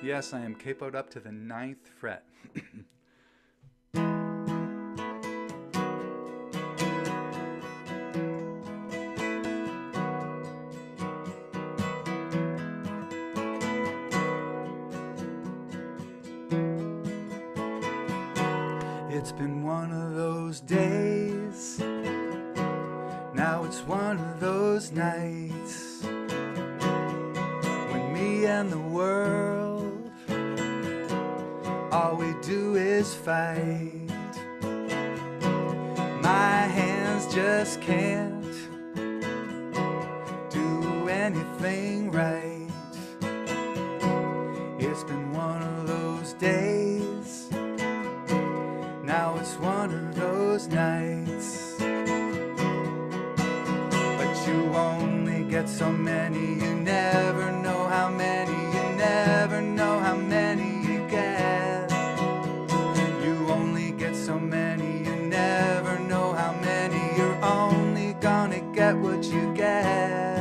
Yes, I am capoed up to the 9th fret. It's been one of those days, now it's one of those nights, when me and the world, all we do is fight. My hands just can't do anything right. It's been one of those days, now it's one of those nights. But you only get so many, you never know how many, you never know how many you get. You only get so many, you never know how many, you're only gonna get what you get.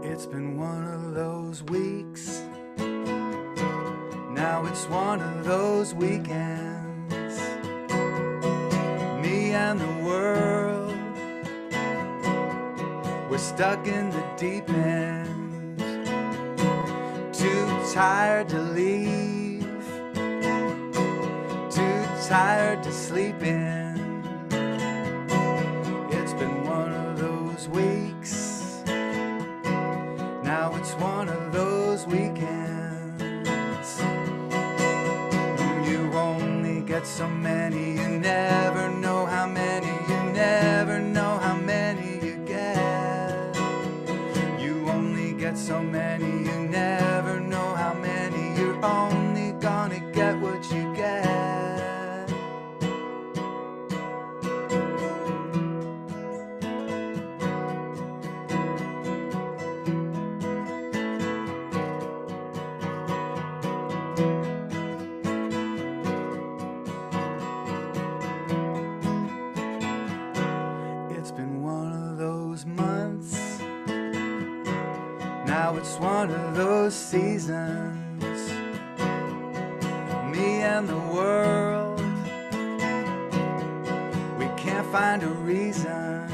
It's been one of those weeks, now it's one of those weekends. Me and the world, we're stuck in the deep end. Too tired to leave, too tired to sleep in. It's been one of those weeks, now it's one of those weekends. You only get so many, you never know how many, you never know how many you get. You only get so many, you never know how many, you're only gonna get what you get. It's been one of those months, now it's one of those seasons. Me and the world, we can't find a reason.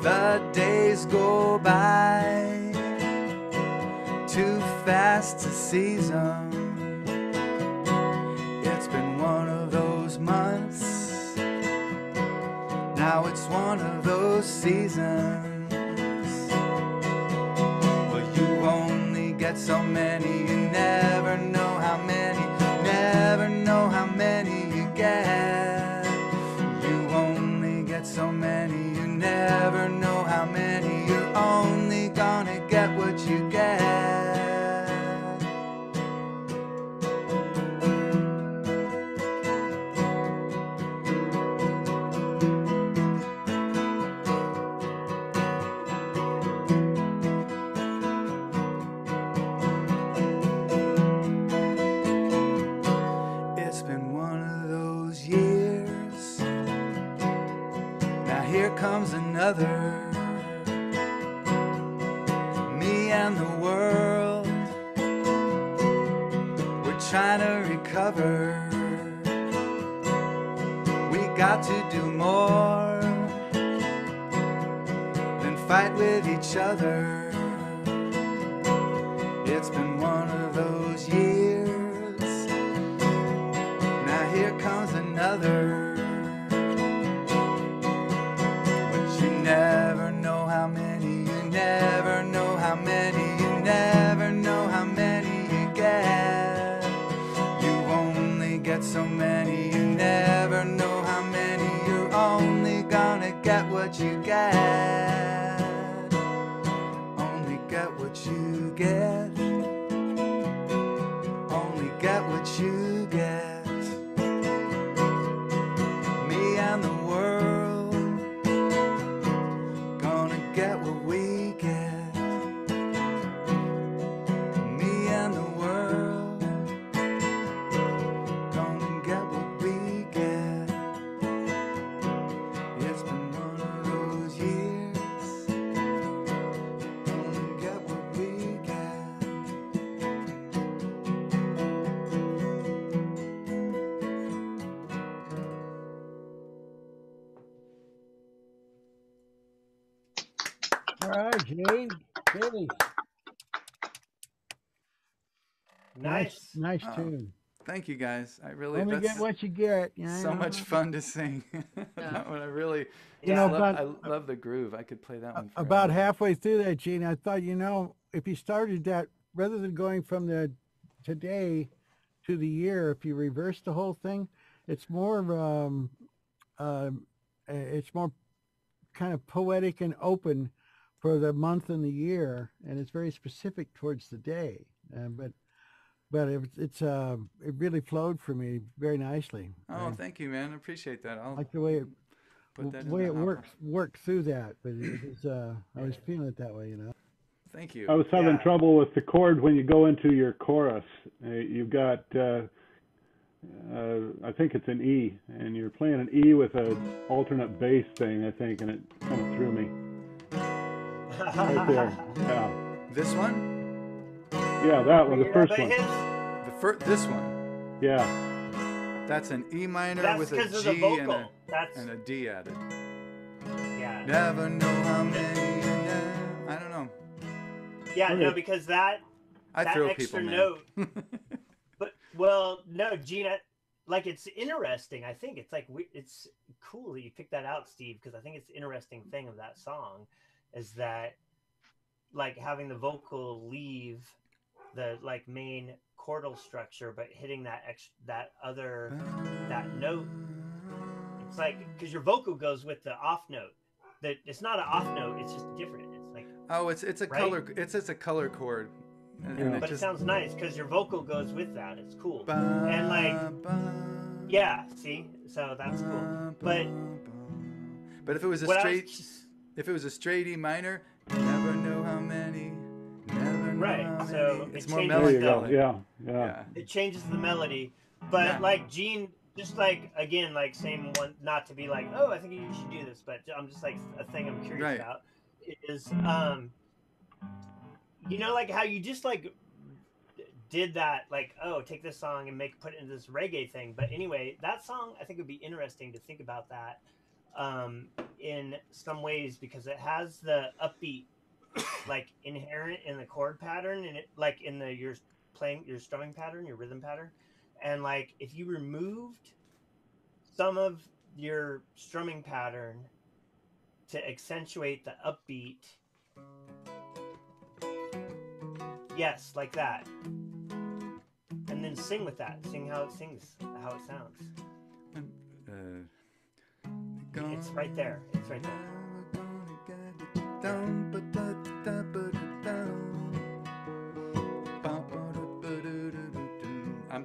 The days go by too fast to seize 'em. It's been one of those months, now it's one of those seasons. Well, you only get so many, you never know how many, never know how many you get. You only get so many, you never know how many, you're only gonna get what you get. It's been one of those years, now here comes another. Me and the world, we're trying to recover. We got to do more than fight with each other. It's been one of those years, now here comes another. But you never know how many, you never know how many, you never know how many you get. You only get so many, you never know how many, you're only gonna get what you get. Only get what you get, only get what you get. Me and the world, gonna get what we we get. Me and the world gonna get what we get. It's been one of those years. Gonna get what we get. All right, Jay. Hey, Nice. nice Oh, tune. thank you guys. I really, Only that's get what you get. You so know? much fun to sing. That one I really You just know, love, about I love the groove. I could play that one forever. about halfway through that, Gene, I thought, if you started that rather than going from the today to the year, if you reverse the whole thing, it's more it's more kind of poetic and open for the month and the year, and it's very specific towards the day. But it really flowed for me very nicely. Oh, thank you, man. I appreciate that. I'll Like the way it put that the in way the it hopper. worked through that, but it was I was feeling it that way. Thank you. I was having trouble with the chord when you go into your chorus. You've got, I think it's an E, and you're playing an E with an alternate bass thing, I think, and it kind of threw me. Right there. Yeah. This one? Yeah, that one, the first one. This one? Yeah. That's an E minor That's with a because of the G vocal. and a D added. Yeah. Never know how many. I don't know. Yeah, Okay. no, because that throw extra people, note. But well, no, Gina, like it's interesting. I think it's like it's cool that you picked that out, Steve, because I think it's the interesting thing of that song is that like having the vocal leave the like main chordal structure, but hitting that note. It's like because your vocal goes with the off note. That it's not an off note. It's just different. It's like it's a right? color. It's a color chord. And but it sounds nice because your vocal goes with that. It's cool. And like, yeah, see, so that's cool. But if it was a straight E minor, never know how many. Never know right. how So many. It's it more changes melancholy. Yeah. It changes the melody, but like Gene, just like again, like same one. Not to be like, oh, I think you should do this, but I'm just like a thing I'm curious about is like how you just like did that, like, oh, take this song and put it into this reggae thing. But anyway, that song I think would be interesting to think about that in some ways because it has the upbeat like inherent in the chord pattern and it like in your strumming pattern, your rhythm pattern. And like if you removed some of your strumming pattern to accentuate the upbeat. Yes, like that. And then sing with that. Sing how it sings, how it sounds. It's right there. It's right there.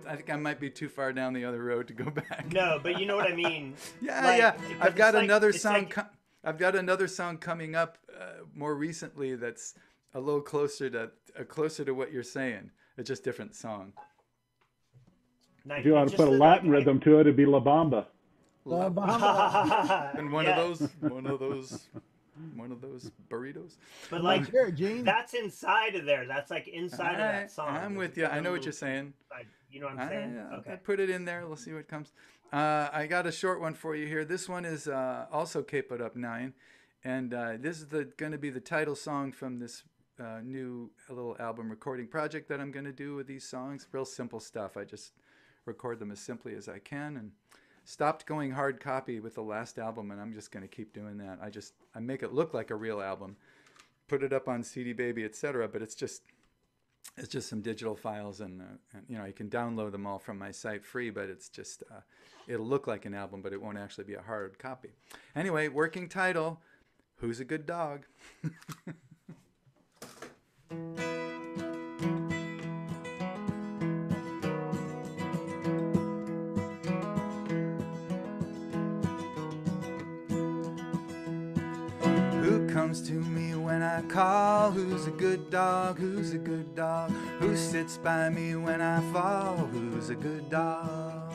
I think I might be too far down the other road to go back. No, but you know what I mean. Yeah. I've got another song. Like, I've got another song coming up more recently that's a little closer to what you're saying. It's just a different song. Nice. If you want to put a Latin rhythm to it, it'd be La Bamba. La Bamba. And one of those burritos. But like that's inside of there. That's like inside of that song. I'm with you. I know what you're saying. You know what I'm saying? Okay. Put it in there. We'll see what comes. I got a short one for you here. This one is also K-Put Up 9. And this is going to be the title song from this new little album recording project that I'm going to do with these songs. Real simple stuff. I just record them as simply as I can and stopped going hard copy with the last album, and I'm just going to keep doing that. I make it look like a real album, put it up on CD Baby, etc. But it's just some digital files, and you can download them all from my site free. But it's just it'll look like an album, but it won't actually be a hard copy. Anyway, working title: Who's a Good Dog? comes to me when I call? Who's a good dog? Who's a good dog? Who sits by me when I fall? Who's a good dog?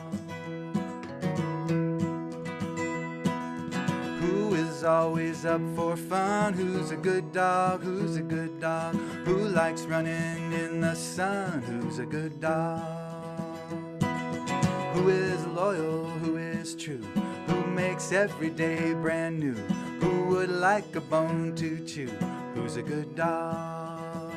Who is always up for fun? Who's a good dog? Who's a good dog? Who likes running in the sun? Who's a good dog? Who is loyal? Who is true? Who makes every day brand new? Who would like a bone to chew? Who's a good dog?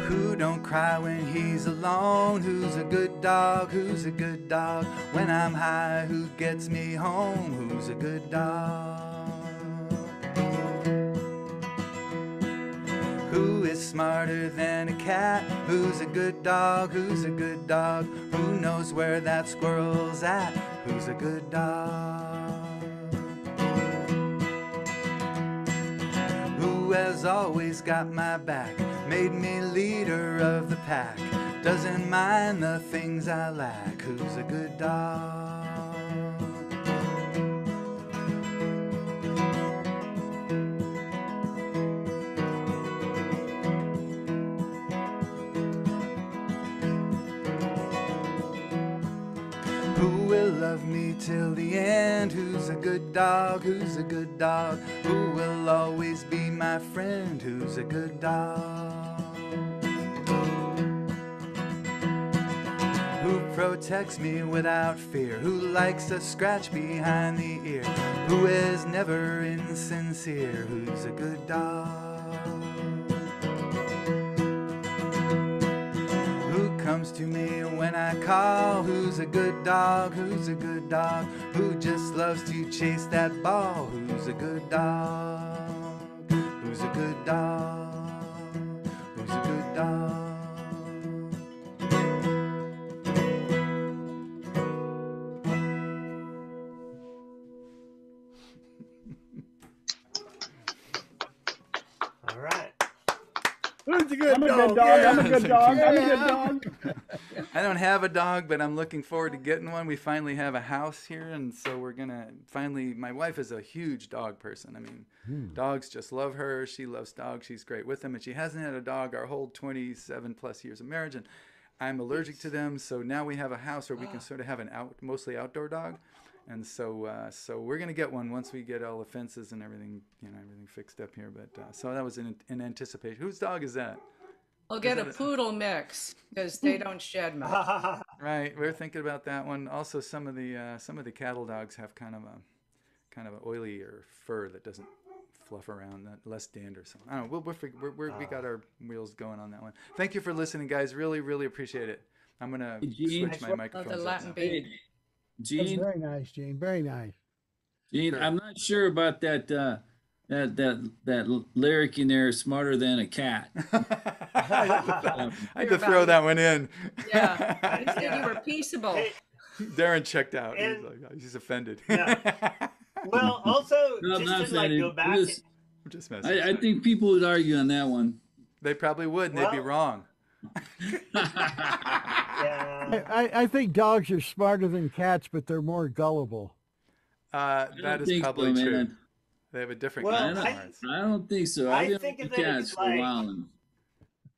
Who don't cry when he's alone? Who's a good dog? Who's a good dog? When I'm high, who gets me home? Who's a good dog? Who is smarter than a cat? Who's a good dog? Who's a good dog? Who knows where that squirrel's at? Who's a good dog? Who has always got my back? Made me leader of the pack. Doesn't mind the things I lack. Who's a good dog? Who will love me till the end? Who's a good dog? Who's a good dog? Who will always be my friend? Who's a good dog? Who protects me without fear? Who likes a scratch behind the ear? Who is never insincere? Who's a good dog? Who comes to me when I call? Who's a good dog? Who's a good dog? Who just loves to chase that ball? Who's a good dog? Who's a good dog? Who's a good dog? All right. Who's a good I'm a dog? good dog. Yeah. I'm a good dog. I'm a good dog. I don't have a dog, but I'm looking forward to getting one. We finally have a house here, and so we're gonna finally. My wife is a huge dog person. I mean, dogs just love her. She loves dogs. She's great with them, and she hasn't had a dog our whole 27 plus years of marriage. And I'm allergic to them, so now we have a house where we can sort of have an mostly outdoor dog. And so, we're gonna get one once we get all the fences and everything, everything fixed up here. But so that was in anticipation. Whose dog is that? I'll get a poodle mix because they don't shed much. Right, we're thinking about that one. Also, some of the cattle dogs have kind of an oilier fur that doesn't fluff around, less dander. So I don't know. We got our wheels going on that one. Thank you for listening, guys. Really, really appreciate it. I'm gonna switch my microphone. The Latin now. beat. That's Gene, very nice, Gene. Very nice. Gene, Sure. I'm not sure about that lyric in there, smarter than a cat. I had to throw that one in. Yeah, you said you were peaceable. Hey, Darren checked out. And- He's offended. Yeah. well, also, No, I'm not just to like offended. go back. Just- I'm just messing. I think people would argue on that one. They probably would, and they'd be Well- wrong. Yeah. I think dogs are smarter than cats, but they're more gullible. I That don't is think probably so, true. man. They have a different Well, kind of I smarts. I don't think so. I don't think of think it cats as are like- wilding.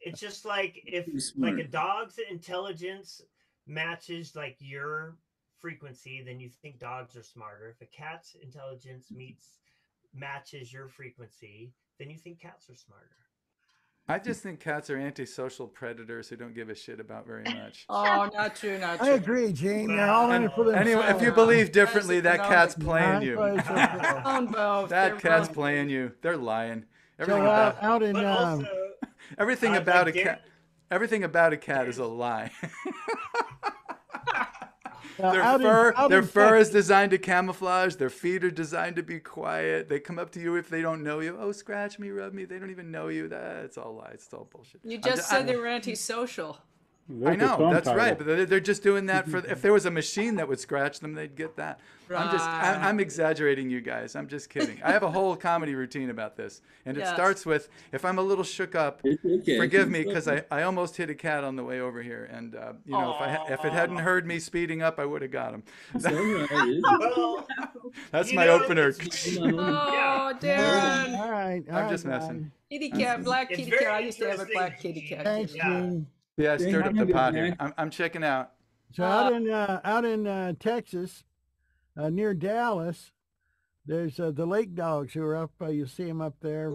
It's just like if Pretty smart. like a dog's intelligence matches like your frequency, then you think dogs are smarter. If a cat's intelligence matches your frequency, then you think cats are smarter. I just think cats are antisocial predators who don't give a shit about very much. Oh, not true, not true. I agree, Gene. They're all in it for themselves. Anyway, if you believe differently, that That's cat's economic. playing you. On both. That They're cat's both- playing you. They're lying. So Everything about out in But also, everything like about a Darren- cat. Everything about a cat is a lie. out Their in fur is Texas- designed to camouflage. Their feet are designed to be quiet. They come up to you if they don't know you. Oh, scratch me, rub me. They don't even know you. That's all lies. It's all bullshit. You just said they were antisocial. There's I a know, song that's title. right. But they're just doing that for, if there was a machine that would scratch them, they'd get that. I'm exaggerating, you guys. I'm just kidding. I have a whole comedy routine about this. And it Yes. starts with, if I'm a little shook up, It's okay. forgive me, because I almost hit a cat on the way over here. And, you know, if it hadn't heard me speeding up, I would have got him. It's all right. Well, That's you my know, opener. Oh, Darren. All right. I'm just messing. Kitty cat, black It's kitty very cat. I used to have a interesting. black kitty cat. Thanks, Yeah. Gene. Yeah, I stirred up the Thank you, pot here. Mac. I'm checking out. So out in Texas, near Dallas, there's the lake dogs who are up. You see them up there.